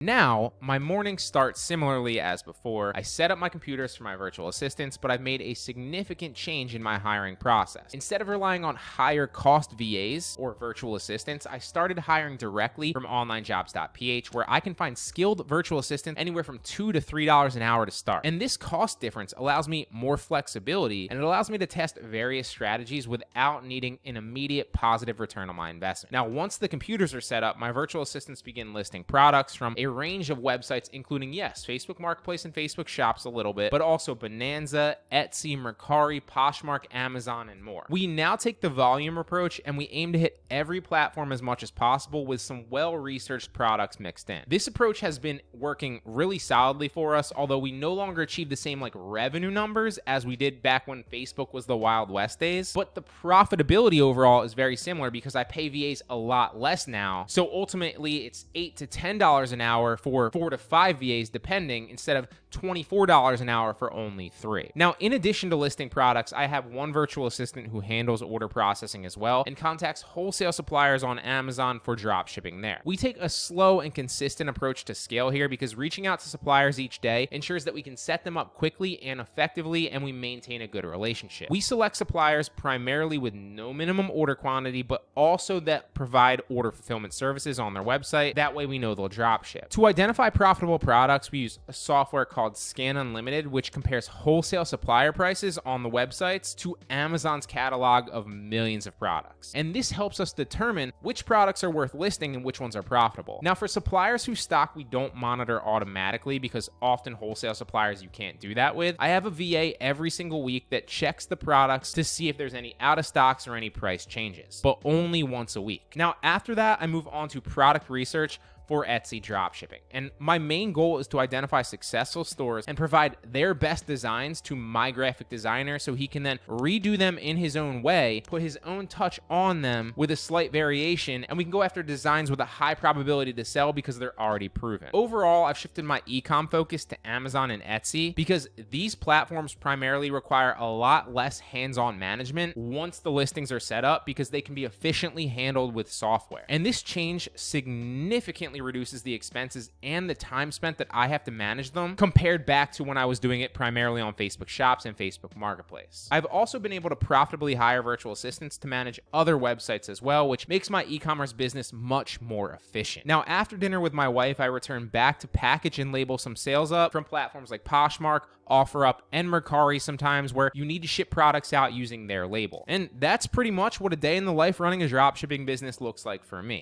Now, my mornings start similarly as before. I set up my computers for my virtual assistants, but I've made a significant change in my hiring process. Instead of relying on higher cost VAs or virtual assistants, I started hiring directly from onlinejobs.ph, where I can find skilled virtual assistants anywhere from $2 to $3 an hour to start. And this cost difference allows me more flexibility, and it allows me to test various strategies without needing an immediate positive return on my investment. Now, once the computers are set up, my virtual assistants begin listing products from a range of websites, including, yes, Facebook Marketplace and Facebook Shops a little bit, but also Bonanza, Etsy, Mercari, Poshmark, Amazon, and more. We now take the volume approach, and we aim to hit every platform as much as possible with some well-researched products mixed in. This approach has been working really solidly for us, although we no longer achieve the same revenue numbers as we did back when Facebook was the Wild West days, but the profitability overall is very similar because I pay VAs a lot less now. So ultimately, it's $8 to $10 an hour for 4 to 5 VAs depending, instead of $24 an hour for only 3. Now, in addition to listing products, I have one virtual assistant who handles order processing as well and contacts wholesale suppliers on Amazon for drop shipping there. We take a slow and consistent approach to scale here because reaching out to suppliers each day ensures that we can set them up quickly and effectively, and we maintain a good relationship. We select suppliers primarily with no minimum order quantity, but also that provide order fulfillment services on their website. That way we know they'll drop ship. To identify profitable products, we use a software called Scan Unlimited, which compares wholesale supplier prices on the websites to Amazon's catalog of millions of products. And this helps us determine which products are worth listing and which ones are profitable. Now, for suppliers whose stock we don't monitor automatically, because often wholesale suppliers you can't do that with, I have a VA every single week that checks the products to see if there's any out of stocks or any price changes, but only once a week. Now, after that, I move on to product research for Etsy dropshipping. And my main goal is to identify successful stores and provide their best designs to my graphic designer so he can then redo them in his own way, put his own touch on them with a slight variation, and we can go after designs with a high probability to sell because they're already proven. Overall, I've shifted my e-com focus to Amazon and Etsy because these platforms primarily require a lot less hands-on management once the listings are set up, because they can be efficiently handled with software. And this change significantly reduces the expenses and the time spent that I have to manage them compared back to when I was doing it primarily on Facebook Shops and Facebook Marketplace. I've also been able to profitably hire virtual assistants to manage other websites as well, which makes my e-commerce business much more efficient. Now, after dinner with my wife, I return back to package and label some sales up from platforms like Poshmark, OfferUp, and Mercari sometimes, where you need to ship products out using their label. And that's pretty much what a day in the life running a dropshipping business looks like for me.